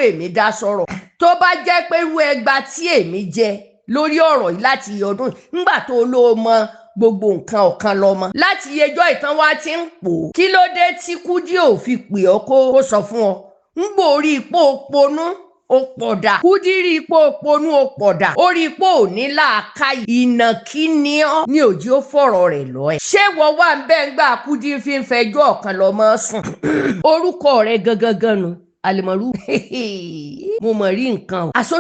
èmi dá sọ̀rọ̀ tó bá jẹ́ pé irú ẹgbà tí èmi jẹ lórí ọ̀rọ̀ yìí láti ọdún nígbà tó ló mọ gbogbo nǹkan ọ̀kan lọ́mọ láti ẹjọ́ ìtàn wa ti ń pò kí ló dé tí Kúdí ò fi pè ọ́ kó sọ fún ọ ń gbòórí ipò ponú ó pọ̀dà Kúdí rí ipò ponú ó pọ̀dà ó rí ipò òní làákàyè ìnàkí ni ọ́ ní òjì ó fọ̀rọ̀ rẹ̀ lọ ẹ̀ ṣé wọ́n wà ń bẹ́ẹ̀ ń gbà Kúdí fi ń fẹjọ́ ọ̀kan lọ́mọ sùn orúkọ rẹ̀ gangan nu Almaroof mo mọ̀ rí nǹkan o àṣọ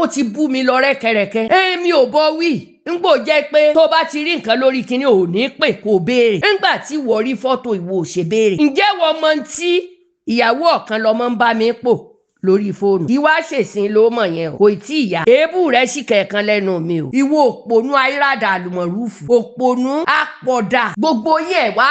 ó ti bú mi lọ rẹ́kẹrẹ́kẹ́ èmi ò bọ wí ngbò jẹ́ pé tó bá ti rí nǹkan lórí kinní ò ní pè kó béèrè ńgbà tí wọ́n rí fọ́tò ìwọ ò ṣe béèrè ǹjẹ́ wọ́n mọ tí ìyàwó ọ̀kan lọ́mọ ń bá mi pò lórí fóònù ìwà ṣèṣin ló mọ̀ yẹn o kò tí ì yá èébù rẹ̀ sì kẹ̀kan lẹ́nu mi o ìwọ òpònú ayírádà Almaroof òpònú àpọ̀dà gbogbo yẹn wá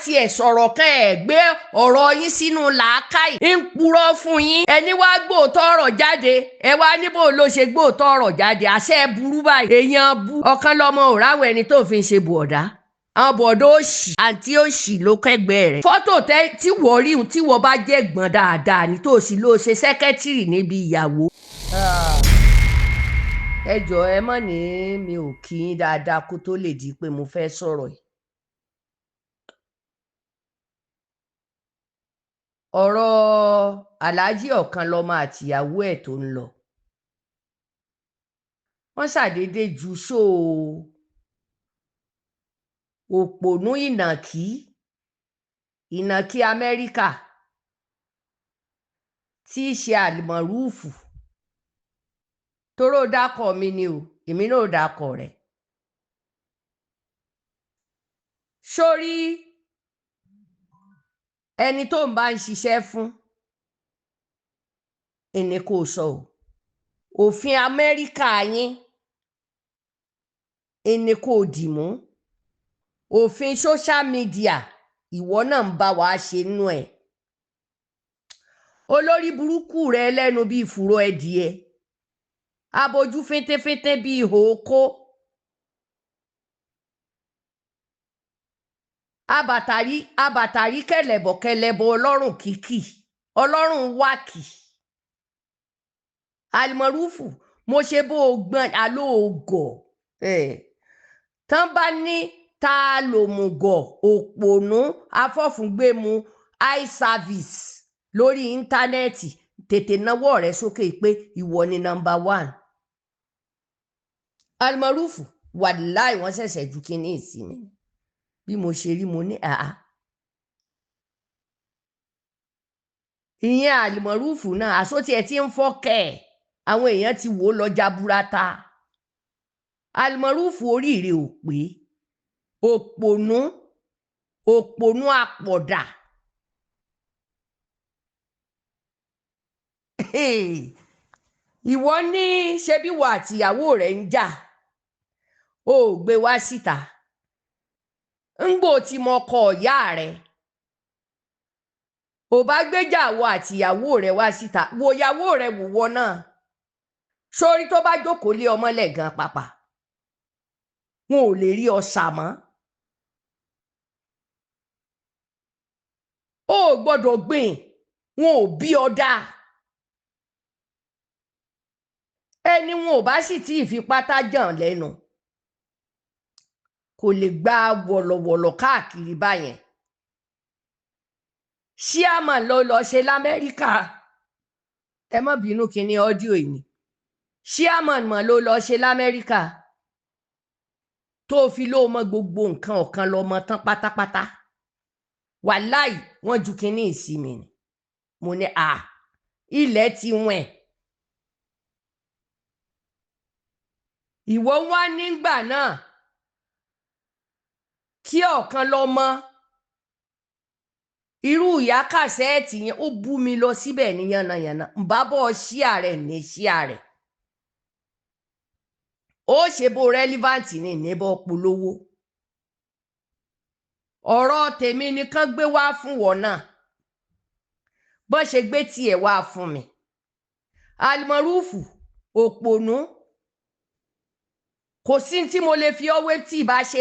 tiẹ̀ sọ̀rọ̀ kan gbé ọ̀rọ̀ yín sínú làákàyè ń purọ́ fún yín ẹni wá gbóòótọ́ ọ̀rọ̀ jáde wá níbo ló ṣe gbóòótọ́ ọ̀rọ̀ jáde àṣẹ burú báyìí èèyàn bú ọ̀kan lọ́mọ òráwọ̀ ẹni tó fi ń ṣe bọ̀ọ̀dá àwọn bọ̀ọ̀dá òṣì àǹtí òṣì ló kẹ́gbẹ́ rẹ̀ fọ́tò tí wọ́n rí tí wọ́n bá jẹ́ gbọ̀n dáadáa ní tó sì ló ṣe sẹ́kẹ́tìrì níbi ìyàwó. ẹ jọ̀ọ́ ẹ mọ̀ ní mi ò kí yín dáadáa kó tó lè di pé mo fẹ́ sọ̀rọ̀ yìí. ọ̀rọ̀ aláàjì Ọ̀kanlọ́mọ àtìyàwó ẹ̀ tó ń lọ wọ́n ṣàdédé ju ṣóò òpònú ìnàkí Amẹ́ríkà tí í ṣe Almaroof tóró dákọ̀ mi ni o èmi náà dákọ̀ rẹ̀ sórí ẹni tó ń bá ń ṣiṣẹ́ fún ẹni kò sọ o òfin Amẹ́ríkà yín ẹni kò dì mú òfin social media ìwọ náà ń bá wa ṣe nú ẹ̀ olórí burúkú rẹ lẹ́nu bíi fùrọ̀ ẹdìẹ abojú fétéfété bíi ìhòòkó abàtàrí kẹlẹ̀bọ̀ ọlọ́run kìkì ọlọ́run wákì Almaroof mo ṣe bó o gbọ́n alóògọ̀ tán bá ní ta lòmùgọ̀ òpònú afọ́fúngbẹ́mu eye service lórí íńtánẹ́ẹ̀tì tètè náwó rẹ sókè pé ìwọ ni nọ́mbà 1 Almaroof wàláì wọ́n ṣẹ̀ṣẹ̀ ju kínní ìsinmi bí mo ṣe rí mo ní àá ìyẹn Almaroof náà àsótí ẹ ti ń fọ́kẹ́ àwọn èèyàn ti wò ó lọ jaburata Almaroof oríire ò pé òpònú àpọ̀dà ìwọ ní ṣebí wà àtìyàwó rẹ̀ ń jà ó gbé wá síta ńgbò tí mo kọ ìyá rẹ̀ ò bá gbéjà wọ àtìyàwó rẹ̀ wá síta wo ìyàwó rẹ̀ wùwọ náà sórí tó bá jókòó lé ọmọlẹ̀ gan pàpà wọn ò lè rí ọ sàmọ́ ó gbọ́dọ̀ gbìn wọn ò bí ọ dáa ẹni wọn ò bá sì tí ì fi pátá jàn lẹ́nu kò lè gba wọ̀lọ̀wọ̀lọ̀ káàkiri báyẹn ṣíàmà ló lọ ṣe l'Amẹ́ríkà ẹ má bínú kíní ọ́díò yìí ṣíàmà mọ̀ ló lọ ṣe l'Amẹ́ríkà tó fi ló mọ gbogbo nǹkan ọ̀kan lọ́mọ tán pátápátá wàláì wọ́n ju kíní ìsinmi ni mo ní ilẹ̀ ti wọ̀n ìwọ wá nígbà náà kí Ọ̀kanlọ́mọ irú Iya Cassette yẹn ó bú mi lọ síbẹ̀ ní yànnàyànnà ń bá bọ́ ṣíà rẹ̀ ní ṣíà rẹ̀ ó ṣe bó relevant ní ìnébọ̀ polówó ọ̀rọ̀ tèmi nìkan gbé wá fún wọn náà bó ṣe gbé tiẹ̀ wá fún mi Almaroof òpònú kò sí tí mo lè fi ọwé tí ì bá ṣe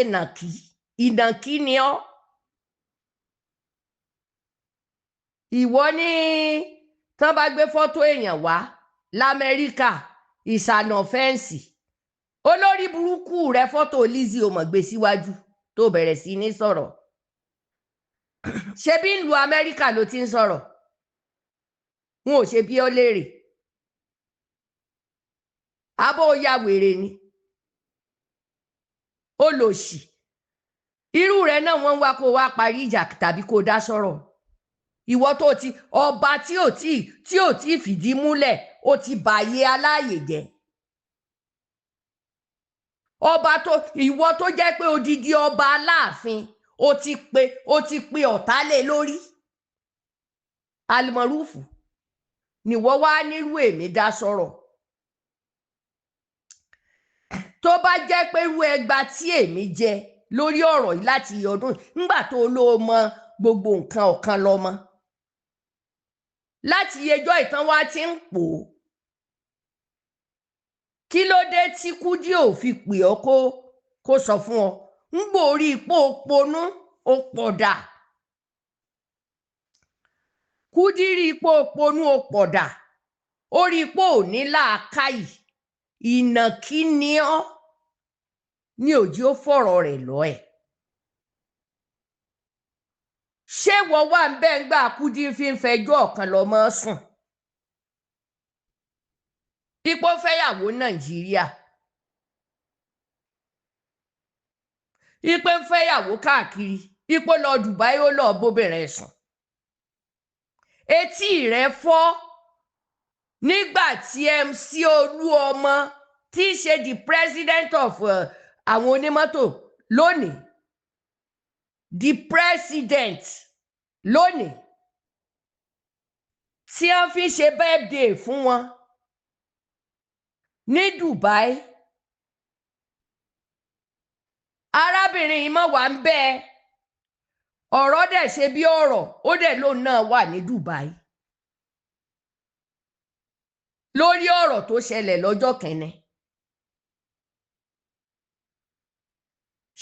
ìnàkí ni ọ́ ìwọ ní tán bá gbé fọ́tò èèyàn wá l'Amẹ́ríkà ìsànà fẹ́ǹsì olórí burúkú rẹ fọ́tò Lizzy o mọ̀ gbé síwájú tó bẹ̀rẹ̀ sí ní sọ̀rọ̀ ṣé bí ń lu Amẹ́ríkà ló ti ń sọ̀rọ̀ wọn ò ṣe bí ó léèrè abó ya wèrè ni olòṣì irú rẹ náà wọ́n wá kó wá parí ìjà tàbí kó dá sọ̀rọ̀ ìwọ tó ti ọba tí ò tí fìdí múlẹ̀ ó ti bàyè aláàyè jẹ́ ọba tó ìwọ tó jẹ́ pé odidi ọba Aláàfin ó ti pe ọ̀tá lé lórí Almaroof níwọ wá nírú èmi dá sọ̀rọ̀ tó bá jẹ́ pé irú ẹgbà tí èmi jẹ lórí ọ̀rọ̀ yìí láti ọdún nígbà tó ló mọ gbogbo nǹkan ọ̀kan lọ́mọ láti ẹjọ́ ìtàn wa ti ń pò ó kí ló dé tí Kúdí ò fi pè ọ́ kó sọ fún ọ ń gbòórí ipò ponú ó pọ̀dà Kúdí rí ipò ponú ó pọ̀dà ó rí ipò ní làákàyè ìnàkí ni ọ́ ní òjì ó fọ̀rọ̀ rẹ̀ lọ ẹ̀ ṣé wọ́n wà ń bẹ́ẹ̀ ń gbà Kúdí fi ń fẹjọ́ Ọ̀kanlọ́mọ sùn ipò fẹ́yàwó Nàìjíríà ipò fẹ́yàwó káàkiri ipò lọ Dubai ó lọ bóbìnrin sùn etí rẹ̀ fọ́ nígbà tí MC Olúọmọ tí í ṣe the president of àwọn onímọ́tò lónìí the president lónìí tí wọ́n fi ṣe birthday fún wọn ní Dubai arábìnrin yìí mọ̀ wá ń bẹ́ẹ̀ ọ̀rọ̀ dẹ̀ ṣe bí ọ̀rọ̀ ó dẹ̀ lóun náà wà ní Dubai lórí ọ̀rọ̀ tó ṣẹlẹ̀ lọ́jọ́ kẹ́ni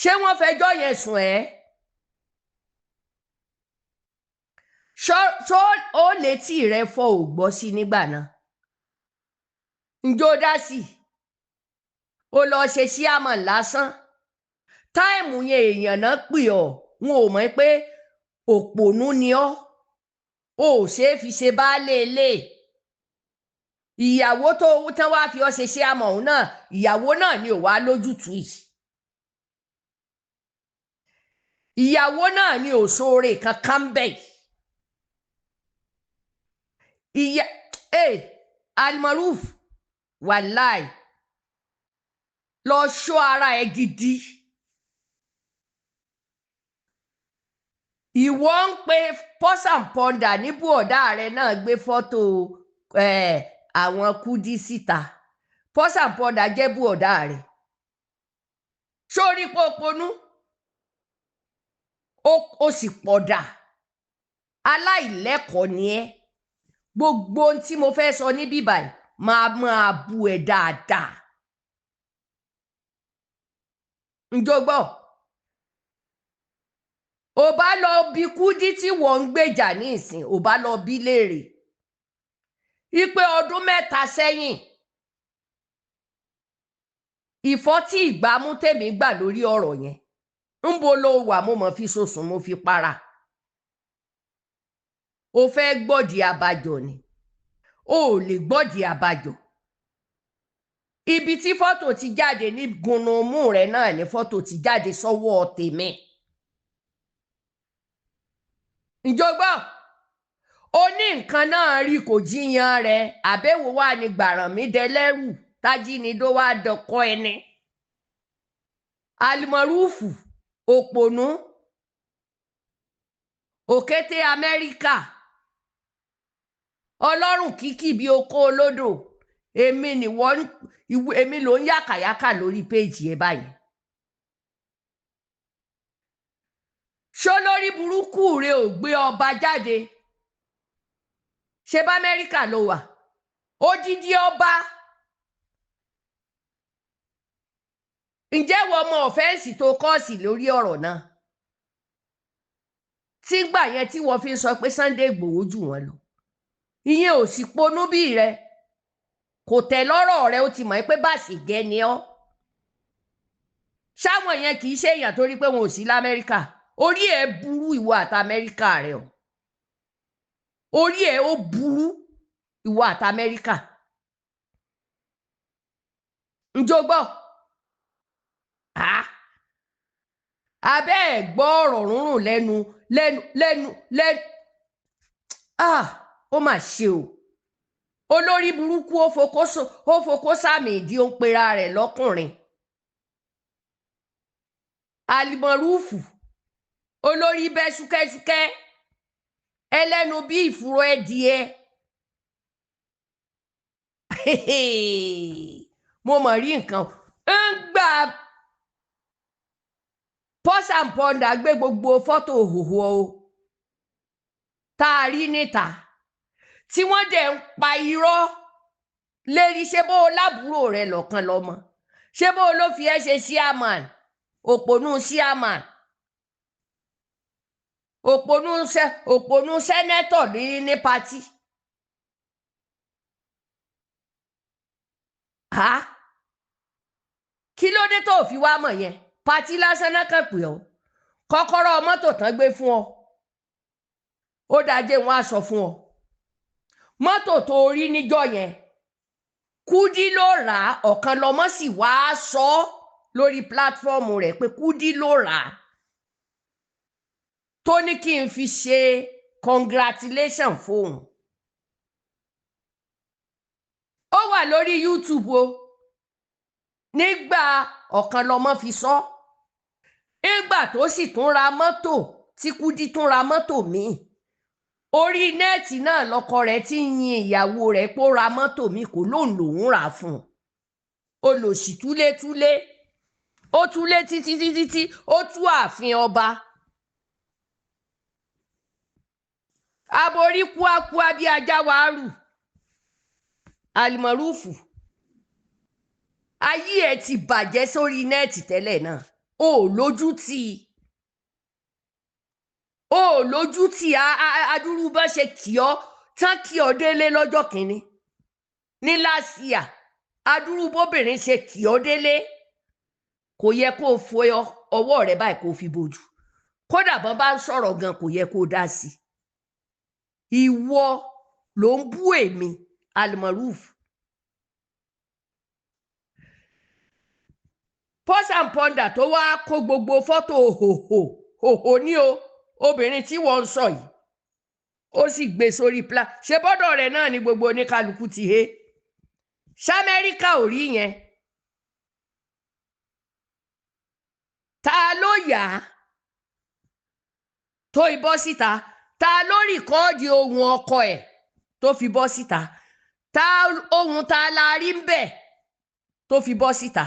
ṣé wọ́n fẹjọ́ yẹn sùn ẹ́ ṣó ó létí rẹ fọ́ ò gbọ́ sí nígbà náà ǹjọ́ dá sí ó lọ ṣe síámọ̀ lásán táìmù yẹn èèyàn náà pè ọ́ wọn ò mọ̀ pé òpònú ni ọ́ ò ṣeé fi ṣe baálé ilé ìyàwó tó tán wá fi ọ́ ṣe síámọ̀ òun náà ìyàwó náà ni ò wá lójútùú yìí ìyàwó náà ni ò sóore kankan bẹ́ẹ̀ ìyá Almaroof wàláì lọ ṣọ́ ara ẹ gidi ìwọ ń pe pọ́sàmpọ́ndà níbú ọ̀dá rẹ náà gbé fọ́tò àwọn Kúdí síta pọ́sàmpọ́ndà jẹ́ bú ọ̀dá rẹ sórí póponú ó sì pọ̀dà aláìlẹ́kọ̀ọ́ ni ẹ́ gbogbo ohun tí mo fẹ́ sọ ní bíbáyìí máa bú ẹ dáadáa ǹjọ́ gbọ́ ò bá lọ bí Kúdí tí wọ́n ń gbèjà ní ìsìn ò bá lọ bí léèrè ipe ọdún 3 sẹ́yìn ìfọ́tí ìgbámú tèmi gbà lórí ọ̀rọ̀ yẹn ń bo ló wà mo mọ̀ fi sosùn mo fi para o fẹ́ gbọ́dì abájọ ni o ò lè gbọ́dì abájọ ibi tí fọ́tò ti jáde ní gunumú rẹ̀ náà ni fọ́tò ti jáde sọ́wọ́ tèmi ìjọgbọ́ ó ní nǹkan náà rí kò jíyan rẹ̀ àbẹ̀wò wà ní gbàrànmídẹ́lẹ́rù tájínigbó wá dọkọ ẹni Almaroof òpònú òkété Amẹ́ríkà ọlọ́run kìkì bí okó olódò èmi ló ń yàkàyàkà lórí péjì ẹ báyìí ṣó lórí burúkú rẹ ò gbé ọba jáde ṣe bá Amẹ́ríkà ló wà odidi ọba ǹjẹ́ wọ́n mọ ọ̀fẹ́ǹsì tó kọ́ọ̀sì lórí ọ̀rọ̀ náà tí gbà yẹn tí wọ́n fi ń sọ pé Sunday Igboho jù wọ́n lọ ìyẹn ò sì ponú bí rẹ kò tẹ́ lọ́rọ̀ rẹ ó ti mọ̀ pé báṣì gẹ́ ni ọ́ ṣáwọn yẹn kì í ṣe èèyàn torí pé wọn ò sí l'Amẹ́ríkà orí ẹ̀ burú ìwọ àti Amẹ́ríkà rẹ o orí ẹ̀ ó burú ìwọ àti Amẹ́ríkà ǹjọ́ gbọ́ abẹ́ ẹ̀ gbọ́ ọ̀rọ̀ rúnrún lẹ́nu ó mà ṣe o olórí burúkú ó fokó sàmì ìdí ó ń pera rẹ̀ lọ́kùnrin Almaroof olórí bẹ́ ṣúkẹ́ṣúkẹ́ ẹlẹ́nu bí ìfúró ẹdìẹ mo mọ̀ rí nǹkan ń gbà Pause and Ponder gbé gbogbo fọ́tò òhòhò o tá a rí níta tí wọ́n dẹ̀ ń pa irọ́ lérí ṣé bó o lábúrò rẹ̀ lọ́kàn lọ́mọ ṣé bó o ló fi ẹ́ ṣe chairman òpònú chairman òpònú sẹ́nẹ́tọ̀ ní pátì kí ló dé tó fi wá mọ̀ yẹn pátì lásán náà kàn pé ọ́ kọ́kọ́rọ́ mọ́tò tán gbé fún ọ ó dájé wọn á sọ fún ọ mọ́tò tó rí níjọ́ yẹn Kúdí ló rà á Ọ̀kanlọ́mọ sì wá sọ lórí pílátífọ́ọ̀mù rẹ̀ pé Kúdí ló rà á tó ní kí n fi ṣe congratulation fóun ó wà lórí YouTube o nígbà Ọ̀kanlọ́mọ fi sọ nígbà tó sì tún ra mọ́tò tí Kúdí tún ra mọ́tò míì orí nẹ́ẹ̀tì náà lọkọ rẹ̀ ti ń yin ìyàwó rẹ̀ pé ó ra mọ́tò míì kò lóun lòún rà fún un olòṣì túlétúlé ó túlé títí ó tú ààfin ọba aborí kúákúá bí ajá wàárù Almaroof ayé ẹ̀ ti bàjẹ́ sórí nẹ́ẹ̀tì tẹ́lẹ̀ náà ó lójú tì adúrú bá ṣe kì ọ́ tán kì ọ́ délé lọ́jọ́ kìíní ní lásìá adúrú bóbìnrin ṣe kì ọ́ délé kò yẹ kó o fo ọwọ́ rẹ báyìí kó o fi bójú kódà bọ́n bá ń sọ̀rọ̀ gan kò yẹ kó o dá sí ìwọ ló ń bú èmi Almaroof Pause and Ponder tó wá kó gbogbo fọ́tò hòhò ní o obìnrin tí wọ́n ń sọ yìí ó sì gbé sórí ṣe bọ́dọ̀ rẹ̀ náà ni gbogbo oníkálukú ti hé ṣ'Amẹ́ríkà ò rí yẹn ta ló yà á tó ibọ́ síta ta ló rìkọ́ọ̀dì ohùn ọkọ ẹ̀ tó fi bọ́ síta ohùn ta la rí ń bẹ̀ tó fi bọ́ síta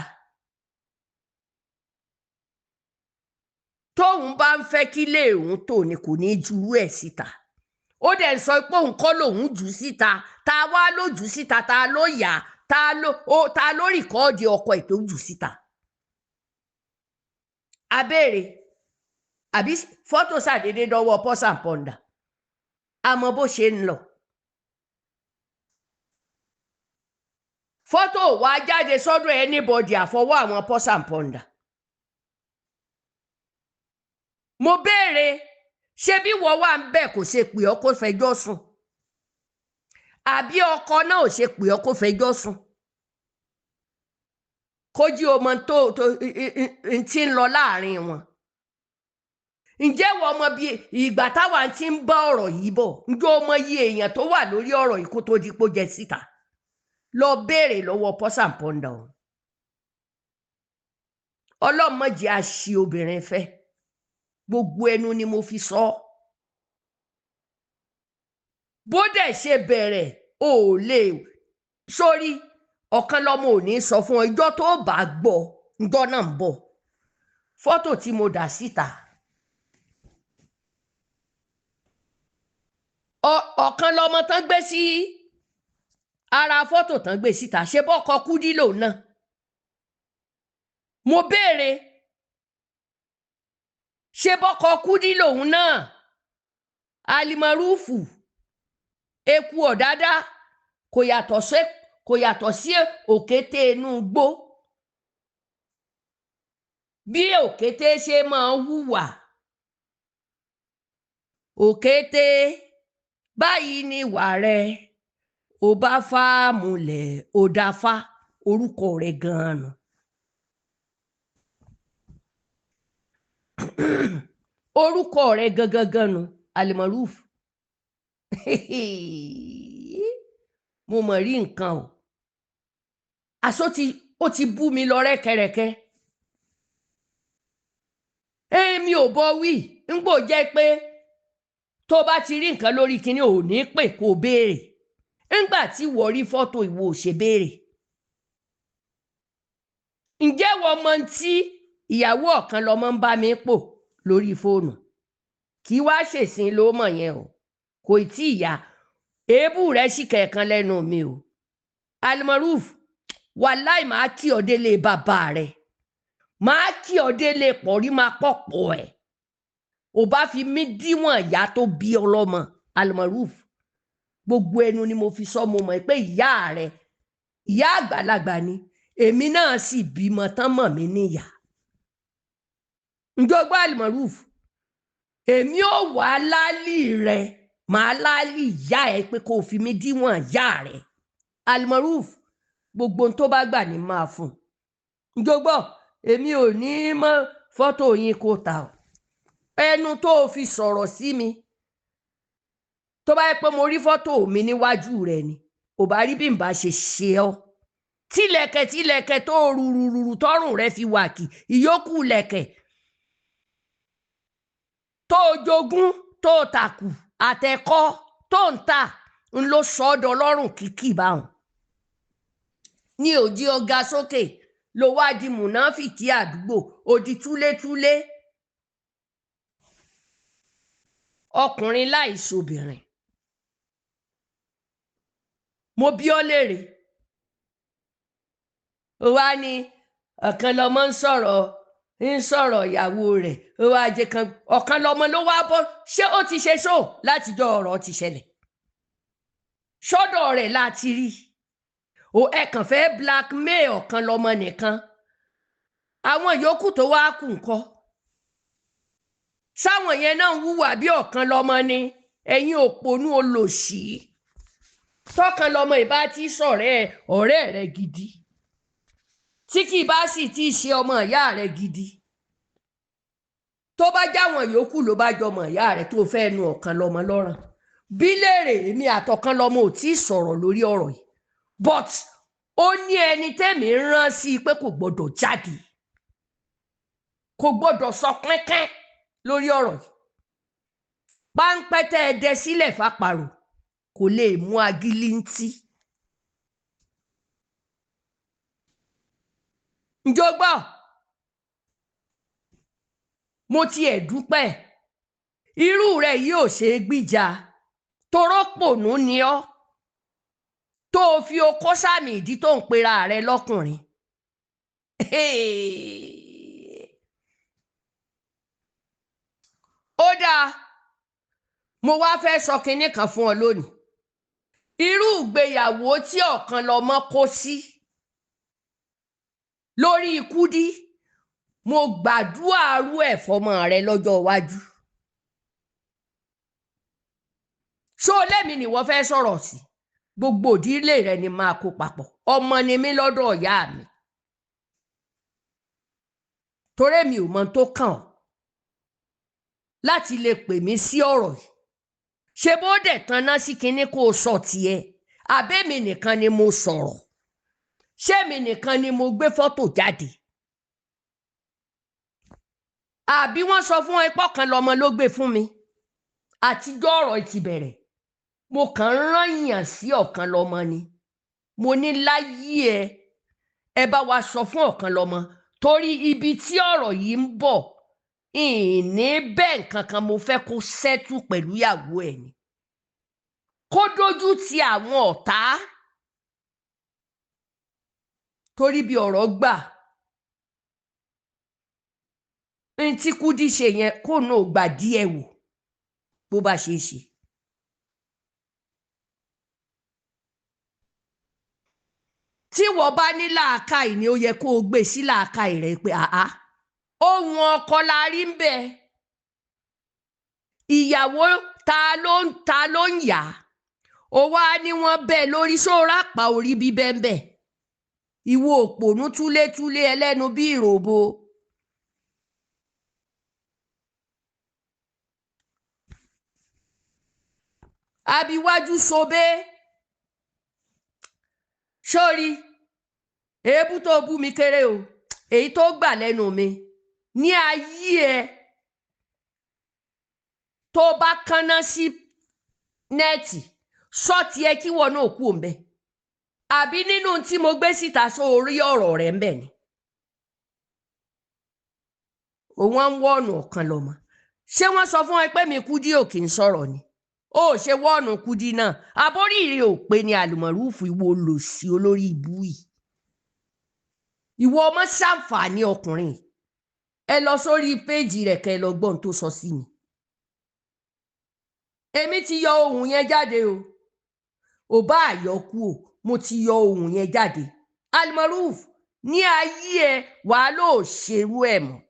tóun bá ń fẹ́ kí lé òun tó ni kò ní jurú ẹ̀ síta ó dẹ̀ ń sọ pé òun kọ́ lòun jù síta ta wá ló jù síta ta ló yà ta ló rìkọ́ọ̀dì ọkọ ẹ̀ tó jù síta abéèrè àbí fọ́tò ṣàdédé dọ́wọ́ Pause and Ponder àmọ́ bó ṣe ń lọ fọ́tò wá jáde sọ́dọ̀ anybody àfọwọ́ àwọn Pause and Ponder mo béèrè ṣé bí wọ́n wà ń bẹ̀ kò ṣe pè ọ́ kó fẹjọ́ sùn àbí ọkọ náà ò ṣe pè ọ́ kó fẹjọ́ sùn kó jí ọmọ tó ti ń lọ láàrin wọn ǹjẹ́ wọ́n mọ bí ìgbà táwa ti ń bá ọ̀rọ̀ yìí bọ̀ ǹjẹ́ o mọ iye èèyàn tó wà lórí ọ̀rọ̀ yìí kó tó di pé ó jẹ síta lọ béèrè lọ́wọ́ Pause and Ponder ọlọ́mọdé àṣì obìnrin fẹ́ gbogbo ẹnu ni mo fi sọ bó dẹ̀ ṣe bẹ̀rẹ̀ ò lè sórí Ọ̀kanlọ́mọ ò ní sọ fún ọ ìjọ́ tó bá gbọ́ ǹjọ́ náà ń bọ̀ fọ́tò tí mo dà síta Ọ̀kanlọ́mọ tán gbé sí ara fọ́tò tán gbé síta ṣe bọ́kọ Kúdí lòun náà mo béèrè ṣe bọ́kọ Kúdí lòun náà Almaroof eku ọ̀dádá kò yàtọ̀ sí òkété inú igbó. Bí òkété ṣe máa hùwà, òkété báyìí ni ìwà rẹ̀, ò bá fá múlẹ̀ ò dáfá, orúkọ rẹ̀ gan-an nù. Orúkọ rẹ̀ gangan nù, Almaroof. Mo mọ̀ rí nǹkan o. Àṣó ó ti bú mi lọ rẹ́kẹrẹ́kẹ́. Èmi ò bọ wí ńgbò jẹ́ pé tó bá ti rí nǹkan lórí kinní ò ní pè kó béèrè. Ńgbà tí wọ́n rí fọ́tò ìwọ ò ṣe béèrè. Ǹjẹ́ wọ́n mọ tí ìyàwó Ọ̀kanlọ́mọ ń bá mi pò lórí fóònù? Kì í wá ṣèṣin ló mọ̀ yẹn o. Kò tí ì yá. Èébú rẹ̀ sì kẹ̀kan lẹ́nu mi o. Almaroof, wàláì máa kí ọ délé bàbá rẹ̀. Máa kí ọ délé pọ̀rí máa pọ̀pọ̀ ẹ̀. Ò bá fi mí díwọ̀n ìyá tó bí ọlọ́mọ, Almaroof. Gbogbo ẹnu ni mo fi sọ, mo mọ̀ pé ìyá rẹ̀, ìyá àgbàlagbà ni. Èmi náà sì bímọ tán mọ̀ mí níyà. Ǹjọ́ gbọ́ Almaroof, èmi ò wá lálì rẹ̀, màá lálì ìyá ẹ pé kó fi mí díwọ̀n ìyá rẹ̀. Almaroof, gbogbo ohun tó bá gbà ní máa fún. Ǹjọ́ gbọ́, èmi ò ní mọ fọ́tò yín kó ta o. Ẹnu tó fi sọ̀rọ̀ sí mi, tó bá yẹ pé mo rí fọ́tò mi níwájú rẹ̀ ni, ò bá rí bí n bá ṣe ṣe ọ́. Tílẹ̀kẹ̀ tó rúrúrú tọ́rùn rẹ̀ fi wà kì, ìyókù lẹ̀kẹ̀ tó jogún tó tàkù àtẹ̀kọ́ tó ń tà ń lọ sọ́dọ̀ lọ́rùn kìkì báwọn. Ní òjì ọ̀gá sókè ló wá di mùnáfìkì àdúgbò, òdì túlétúlé. Ọkùnrin láìsobìnrin. Mo bí ọ léèrè. Ó wá ní Ọ̀kanlọ́mọ ń sọ̀rọ̀ ìyàwó rẹ̀. Ó wá jẹ́ kan Ọ̀kanlọ́mọ ló wá bọ́. Ṣé ó ti ṣe ṣó látijọ́ ọ̀rọ̀ ti ṣẹlẹ̀? Sọ́dọ̀ rẹ̀ láti rí. Ó ẹ kàn fẹ́ blackmail Ọ̀kanlọ́mọ nìkan. Àwọn yòókù tó wá kù ńkọ́? Sáwọn yẹn náà ń hùwà bí Ọ̀kanlọ́mọ ni. Ẹ̀yin òpònú olòṣì. Tọ́kanlọ́mọ ìbá ti sọ̀rẹ́ ọ̀rẹ́ rẹ̀ gidi. Tí kì bá sì ti ṣe ọmọ ìyá rẹ̀ gidi. Tó bá jáwọn yòókù ló bá jọmọ ìyá rẹ̀ tó fẹ́ nu Ọ̀kanlọ́mọ lọ́rùn. Bí léèrè èmi àtọ̀kanlọ́mọ ò tí ì sọ̀rọ̀ lórí ọ̀rọ̀ yìí. But ó ní ẹni tẹ́mi rán sí pé kò gbọ́dọ̀ jáde. Kò gbọ́dọ̀ sọ pẹ́kẹ́ lórí ọ̀rọ̀ yìí. Páńpẹ́ tẹ́ ẹ dẹ sílẹ̀ fàparò kò lè mú agílíntí. Ǹjọ́ gbọ́, mo tiẹ̀ dúpẹ́. Irú rẹ̀ yìí ò ṣe é gbìjà. Torọ́ pònú ni ọ́. Tó o fi okó sàmì ìdí tó ń pera rẹ̀ lọ́kùnrin. Ó dáa, mo wá fẹ́ sọ kinní kan fún ọ lónìí. Irú ìgbéyàwó tí Ọ̀kanlọ́mọ kó sí lórí Kúdí, mo gbàdúrà rú ẹ̀ fọmọ rẹ lọ́jọ́ iwájú. Ṣó lẹ́mi ni wọ́n fẹ́ sọ̀rọ̀ sí? Gbogbo ìdílé rẹ ni máa kó papọ̀. Ọmọ ni mí lọ́dọ̀ ìyá mi. Torí mi ò mọ tó kàn ọ́ láti lè pè mí sí ọ̀rọ̀ yìí. Ṣé bó dẹ̀ tanná sí kinní kó o sọ tiẹ̀? Àbẹ́mi nìkan ni mo sọ̀rọ̀? Ṣé mi nìkan ni mo gbé fọ́tò jáde? Àbí wọ́n sọ fún ẹ pọ́kanlọ́mọ ló gbé fún mi? Àtijọ́ ọ̀rọ̀ ti bẹ̀rẹ̀. Mo kàn ń rányàn sí Ọ̀kanlọ́mọ ni. Mo ní láyé ẹ bá wa sọ fún Ọ̀kanlọ́mọ torí ibi tí ọ̀rọ̀ yìí ń bọ̀ ìní bẹ́ẹ̀ nǹkan kan mo fẹ́ kó sẹ́tù pẹ̀lú ìyàwó ẹ̀ ni. Kó dójú ti àwọn ọ̀tá. Torí bí ọ̀rọ̀ gbà. Ní tí Kúdí ṣe yẹn kó náà gbà díẹ̀ wò bó bá ṣe é ṣe. tí wọ́n bá ní làákàyè ni ó yẹ kó o gbé sí làákàyè rẹ pé àá ohun ọkọ la rí ń bẹ ìyàwó ta ló ń yà ó wá ní wọ́n bẹ́ẹ̀ lórí sóòrà pa orí bíbẹ́ńbẹ́ ìwọ òpònú túlétúlé ẹlẹ́nu bí ìròbó. abiwájú sobe sórí èébú tó bú mi kéré o èyí tó gbà lẹ́nu mi ní ayé ẹ tó bá kánná sí nẹ́ẹ̀tì sọ́ọ̀tì ẹ kí wọn náà kú òǹbẹ àbí nínú tí mo gbé síta sórí ọ̀rọ̀ rẹ̀ ń bẹ ni òun ń wọ́ọ̀nù Ọ̀kanlọ́mọ ṣé wọ́n sọ fún ẹ pé mi Kúdí ò kì í sọ̀rọ̀ ni ó ṣe wọ́ọ̀nù Kúdí náà àbóríire ò pé ní Almaroof ìwọ olòṣì olórí ibú yìí ìwọ ọmọ ṣàǹfààní ọkùnrin ẹ lọ sórí péèjì rẹ̀ kẹ́ ẹ lọ gbọ́n tó sọ sí mi èmi ti yọ ohun yẹn jáde o ò bá àyọkú o mo ti yọ ohun yẹn jáde Almaroof ní ayé ẹ wàá lò ṣerú ẹ mọ́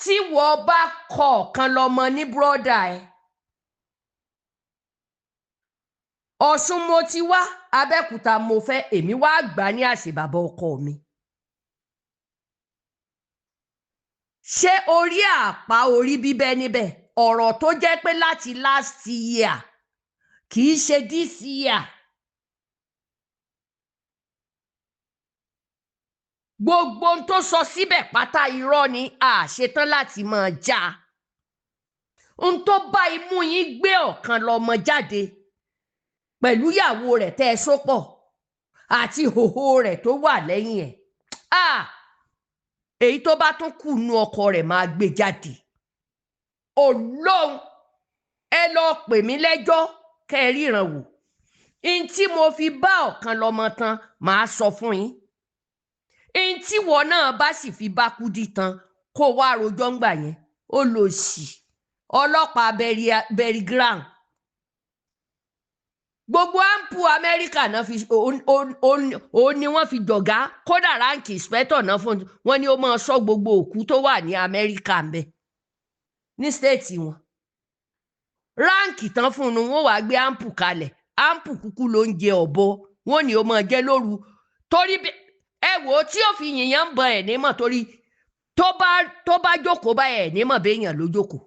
tí wọ́n bá kọ Ọ̀kanlọ́mọ ní bírọ́dà ẹ Ọ̀ṣun mo ti wá Abẹ́òkúta mo fẹ́ èmi wá gbà ní àṣebàbà ọkọ mi ṣé orí àpá orí bíbẹ́ níbẹ̀ ọ̀rọ̀ tó jẹ́ pé láti last year kì í ṣe this year gbogbo ohun tó sọ síbẹ̀ pátá irọ́ ni a ṣetán láti máa já ohun tó bá imú yín gbé Ọ̀kanlọ́mọ jáde pẹ̀lú ìyàwó rẹ̀ tẹ́ ẹ sópọ̀ àti hòhò rẹ̀ tó wà lẹ́yìn ẹ̀ èyí tó bá tún kù nú ọkọ rẹ̀ máa gbé jáde Ọlọ́run ẹ lọ pè mí lẹ́jọ́ kẹ́ ẹ ríran wò n tí mo fi bá Ọ̀kanlọ́mọ tán màá sọ fún yín n tí wọn náà bá sì fi bá Kúdí tán kó wá rojọ́ ńgbà yẹn ó lọ sí ọlọ́pàá Berry Ground gbogbo ampu Amẹ́ríkà náà fi òun ni wọ́n fi jọ̀gá kódà ráǹkì inspector náà fún wọn ni ó máa sọ gbogbo òkú tó wà ní Amẹ́ríkà ń bẹ ní stéètì wọn ráǹkì tán fún un wọn wàá gbé ampu kalẹ̀ ampu kúkú ló ń jẹ ọ̀bọ wọn ni ó máa jẹ lóru torí ẹ wò ó tí ó fi yìnyín ń bọ ẹ̀ nímọ̀ torí tó bá jókòó bá ẹ̀ nímọ̀ béèyàn ló jókòó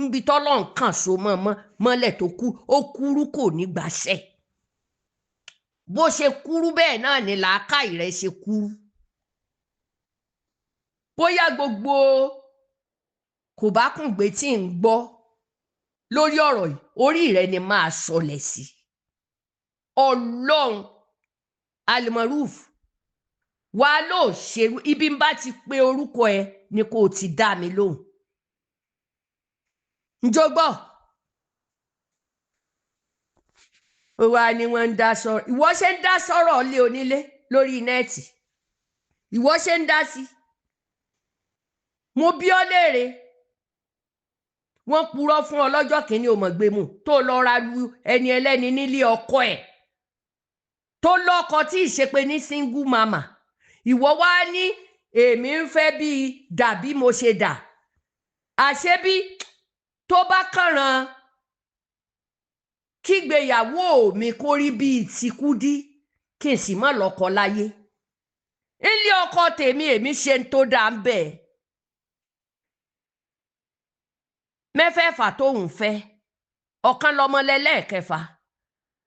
nbi tọ́lọ́ nǹkan so mọ́lẹ̀ tó kú ó kúrú kò ní gbàṣẹ bó ṣe kúrú bẹ́ẹ̀ náà ni làákàyè rẹ̀ ṣe kúrú bóyá gbogbo kò bá kùn gbé tí ń gbọ́ lórí ọ̀rọ̀ yìí orí rẹ̀ ni máa sọlẹ̀ sí Ọlọ́run Almaroof wàá lò ṣerú ibi ń bá ti pe orúkọ ẹ ni kò ti dá mi lóhùn njọgbọ́ wa ni wọ́n ń dá sọ̀rọ̀ ìwọ ṣe ń dá sọ̀rọ̀ lé onílé lórí nẹ́ẹ̀tì ìwọ ṣe ń dá sí mo bí ọ léèrè wọ́n purọ́ fún ọ lọ́jọ́ kìíní ò mọ̀ gbé mu tó lọ ra lu ẹni ẹlẹ́ni nílé ọkọ ẹ̀ tó lọ́kọ tí ì ṣe pé ní single mama ìwọ wá ní èmi ń fẹ́ bí dàbí mo ṣe dà àṣé bí tó bá kànràn kígbéyàwó mi kó rí bíi ti Kúdí kí n sì má lọ́kọ láyé ilé ọkọ tèmi èmi ṣe ń tó dáa ń bẹ̀ mẹ́fẹ̀ẹ̀fà tóun fẹ́ Ọ̀kanlọ́mọ lẹ́lẹ́ẹ̀kẹfà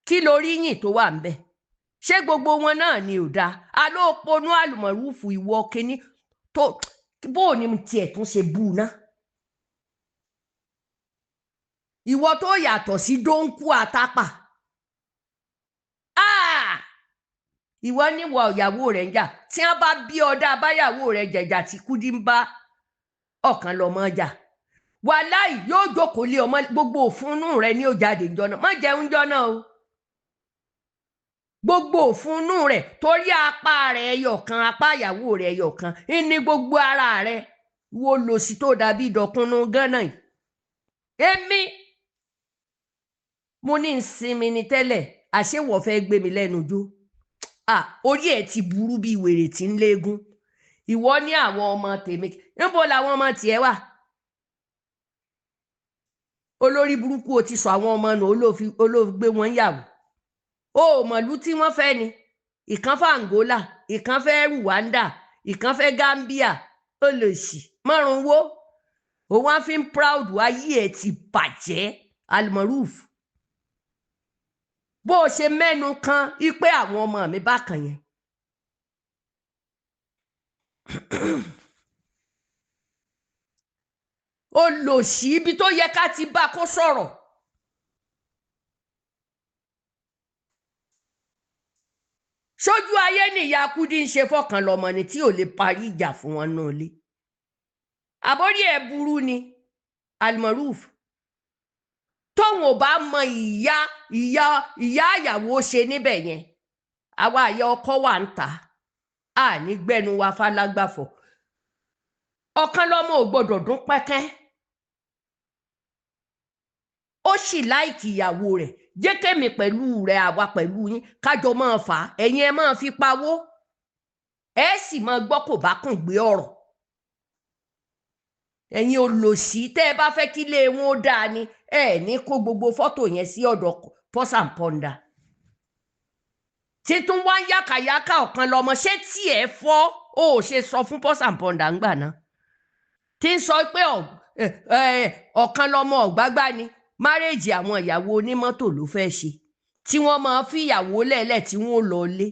kí lórí yìn tó wà ń bẹ̀ ṣé gbogbo wọn náà ni ò dáa alóòponú Almaroof ìwọ kínní tó bó ni tiẹ̀ tún ṣe bú ná ìwọ tó yàtọ̀ sí dóńkú àtàpà ìwọ níwọ ìyàwó rẹ̀ ń jà tí wọ́n bá bí ọdá báyàwó rẹ̀ jẹ̀jà tí Kúdí ń bá Ọ̀kanlọ́mọ jà wàláì yóò jókòó lé ọmọ gbogbo òfúnnú rẹ̀ ní òjáde ìjọ náà má jẹun jọ náà o gbogbo òfúnnú rẹ̀ torí apá rẹ̀ ẹyọkan apá ìyàwó rẹ̀ ẹyọkan ní gbogbo ara rẹ̀ wo lòsì tó dàbí ìdọ̀kúnnú gánà yìí èmi mo ní ìsinmi ni tẹ́lẹ̀ àṣé wọ́n fẹ́ gbé mi lẹ́nu jó orí ẹ̀ ti burú bí wèrè tí ń léegun ìwọ ní àwọn ọmọ tèmi níbo làwọn ọmọ tiẹ̀ wà olórí burúkú o ti sọ àwọn ọmọ nù olóògbé wọn yàwó o mọ̀lú tí wọ́n fẹ́ ni ìkan fẹ́ Angola ìkan fẹ́ Rwanda ìkan fẹ́ Gambia olóṣì márùnwó òun á fi ń proud ayé ẹ̀ ti bàjẹ́ Almaroof bó o ṣe mẹ́nu kan ipe àwọn ọmọ mi bákan yẹn olóṣì ibi tó yẹ ká ti bá kó sọ̀rọ̀ sójú ayé nìyá Kúdí ń ṣe fọkàn lọ́mọ ni tí ò lè parí ìjà fún wọn náà lé àbórí ẹ̀ burú ni Almaroof tóun ò bá mọ ìyá àyàwó ṣe níbẹ̀ yẹn àwa àyà ọkọ wà ń ta ní gbẹnu wa falágbàfọ̀ Ọ̀kanlọ́mọ ò gbọdọ̀ dún pẹ́kẹ́ ó sì láìkì ìyàwó rẹ̀ jẹ́ kémi pẹ̀lú rẹ̀ àwa pẹ̀lú yín kájọ máa fà á ẹ̀yin ẹ máa fi pawó ẹ sì máa gbọ́ kò bá kùn gbé ọ̀rọ̀ ẹ̀yin olòṣì tẹ́ ẹ bá fẹ́ kí ilé wọn ó dáa ni ẹ ní kó gbogbo fọ́tò yẹn sí ọ̀dọ̀ pọ́sàmpọ́ndà títún wá ń yàkàyàkà Ọ̀kanlọ́mọ ṣé tí ẹ fọ́ ó ṣe sọ fún pọ́sàmpọ́ndà ńgbà náà tí ń sọ pé Ọ̀kanlọ́mọ ọ̀gbágbá ni márèèjì àwọn ìyàwó onímọ́tò ló fẹ́ ṣe tí wọ́n máa fi ìyàwó lẹ́lẹ̀ tí wọ́n lọ lé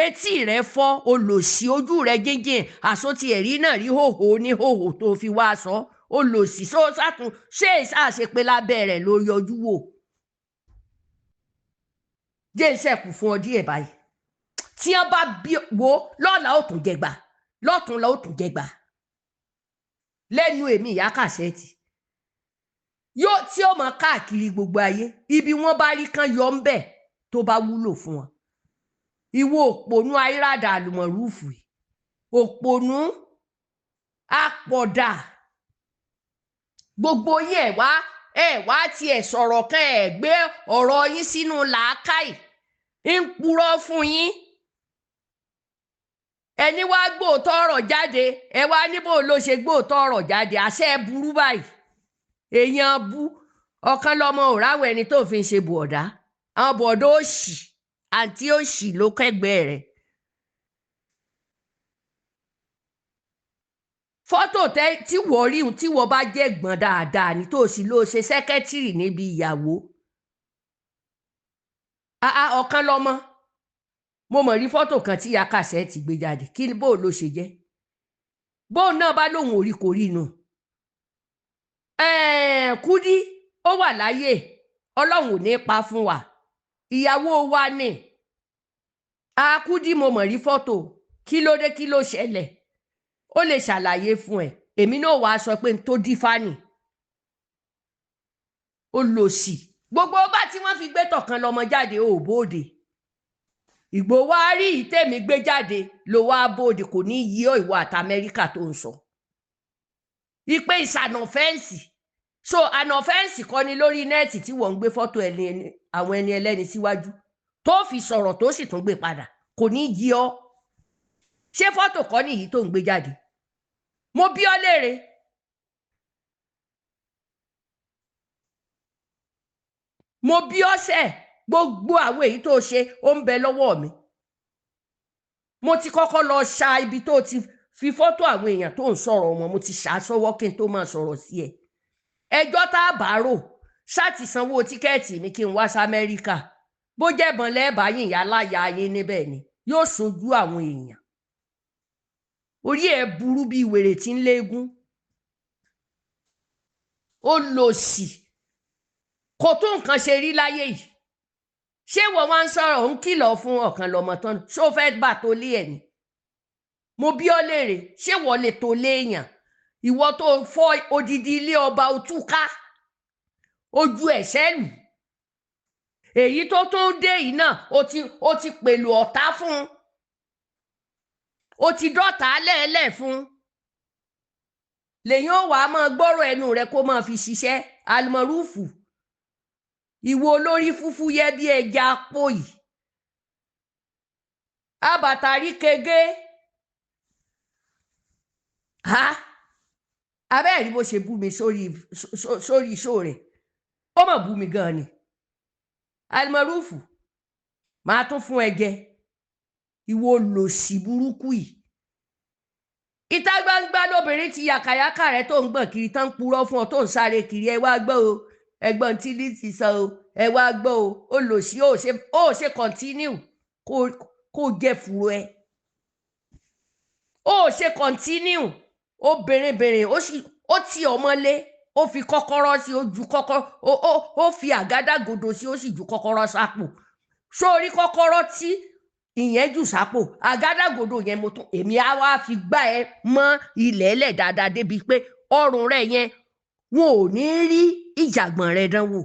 etí rẹ fọ́ olòṣì ojú rẹ jíjìn àsótì ẹ̀rí náà rí hòhò ní hòhò tó fi wá sọ olòṣì sátún ṣé ìṣàṣepé lábẹ́ rẹ̀ ló yọjú wò jẹ́ ìṣẹ̀kù fún ọ díẹ̀ báyìí tí wọ́n bá bí wo lọ́la ó tún jẹgbà lọ́túnla ó tún jẹgbà lẹ́nu èmi Ìyá Cassette yóò tí ó máa káàkiri gbogbo ayé ibi wọ́n bá rí kan yọ ń bẹ̀ tó bá wúlò fún wọn ìwọ òpònú ayírádà Almaroof òpònú àpọ̀dà gbogbo yín ẹ̀ wá tiẹ̀ sọ̀rọ̀ kan ẹ̀ gbé ọ̀rọ̀ yín sínú làákàyè ń purọ́ fún yín ẹni wá gbóòótọ́ ọ̀rọ̀ jáde ẹ wá níbo ló ṣe gbóòótọ́ ọ̀rọ̀ jáde àṣẹ burú báyìí èèyàn bú Ọ̀kanlọ́mọ ò ráwọ̀ ẹni tó fi ń ṣe bọ̀ọ̀dá àwọn bọ̀ọ̀dá òṣì àǹtí òṣì ló kẹ́gbẹ́ rẹ̀ fọ́tò tí wọ́n rí tí wọ́n bá jẹ́ gbọ̀n dáadáa ní tó sì ló ṣe sẹ́kẹ́tìrì níbi ìyàwó Ọ̀kanlọ́mọ mo mọ̀ rí fọ́tò kan tí Ìyá Cassette gbé jáde kí bó ló ṣe jẹ́ bóun náà bá lóun ò rí kò rí inú Kúdí ó wà láyé Ọlọ́run ò ní pa fún wa ìyàwó wa ní Kúdí mo mọ̀ rí fọ́tò kí ló dé kí ló ṣẹlẹ̀ ó lè ṣàlàyé fún ẹ èmi náà wàá sọ pé n tó dífá nì olòṣì gbogbo bá tí wọ́n fi gbé tọ̀kanlọ́mọ jáde ó bóde ìgbò wá rí ìtẹ̀mí gbé jáde ló wá bóde kò ní yí ọ ìwọ àti Amẹ́ríkà tó ń sọ ipe ìsànà fẹ́ǹsì so àná fẹ́ǹsì kọ́ ni lórí nẹ́ẹ̀tì tí wọ́n ń gbé fọ́tò àwọn ẹni ẹlẹ́ni síwájú tó fi sọ̀rọ̀ tó sì tún gbé padà kò ní yí ọ ṣé fọ́tò kọ́ nìyí tó ń gbé jáde mo bí ọ léèrè mo bí ọ sẹ gbogbo àwọn èyí tó ṣe ó ń bẹ lọ́wọ́ mi mo ti kọ́kọ́ lọ ṣa ibi tó ti fi fọ́tò àwọn èèyàn tó ń sọ̀rọ̀ wọn mo ti ṣàṣọwọ́ kí n tó máa sọ̀rọ̀ sí ẹ ẹjọ́ tá a bá rò ṣáàtì sanwó tíkẹ́ẹ̀tì mi kí n wá sí Amẹ́ríkà bó jẹ́bọn lẹ́ẹ̀bà yín ìyá láyà ayé níbẹ̀ ni yóò sojú àwọn èèyàn orí ẹ̀ burú bíi wèrè tí ń léegun ó lòsì kò tó nǹkan ṣe rí láyé yìí ṣé wọ́n wá ń sọ̀rọ̀ ń kìlọ̀ fún Ọ̀kanlọ́mọ tán ṣó fẹ́ gbà tó lé ẹ̀ ni mo bí ọ léèrè ṣé wọ́n lè tó léèyàn ìwọ tó fọ́ odidi ilé ọba òtúká ojú ẹ̀ṣẹ́ lù èyí tó dé yìí náà ó ti pèlú ọ̀tá fún ó ti dọ́ta lẹ́ẹ̀lẹ́ fún lèyìn ó wàá máa gbọ́rọ̀ ẹnu rẹ kó máa fi ṣiṣẹ́ Almaroof ìwọ olórí fúfú yẹ bí ẹja apó yìí abàtàrí kege ha abẹ́ẹ̀rí bó ṣe bú mi sórí iṣó rẹ̀ ó mọ̀ bú mi gan ni Almaroof máa tún fún ẹ jẹ ìwọ olòṣì burúkú yìí ìta gbangba lóbìnrin ti yàkàyàkà rẹ tó ń gbọ̀n kiri tán ń purọ́ fún ọ tó ń sáré kiri ẹ wá gbọ́ o ẹ̀gbọ́n tí ní ti sọ o ẹ wá gbọ́ o olòṣì ó ṣe continue kó jẹ fùrọ ẹ ó ṣe continue ó bèrè ó ti ọmọlé ó fi kọ́kọ́rọ́ sí ojú kọ́kọ́rọ́ ó fi àgádágodo sí ó sì ju kọ́kọ́rọ́ sápò sórí kọ́kọ́rọ́ tí ìyẹn jù sápò àgádágodo yẹn mo tún èmi á wá fi gbá ẹ mọ́ ilẹ̀ ẹlẹ̀ dáadáa débi pé ọrùn rẹ yẹn wọn ò ní rí ìjàgbọ̀n rẹ dánwò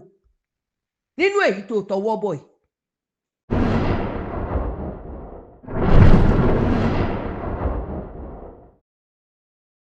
nínú èyí tó tọwọ́ bọ̀ yìí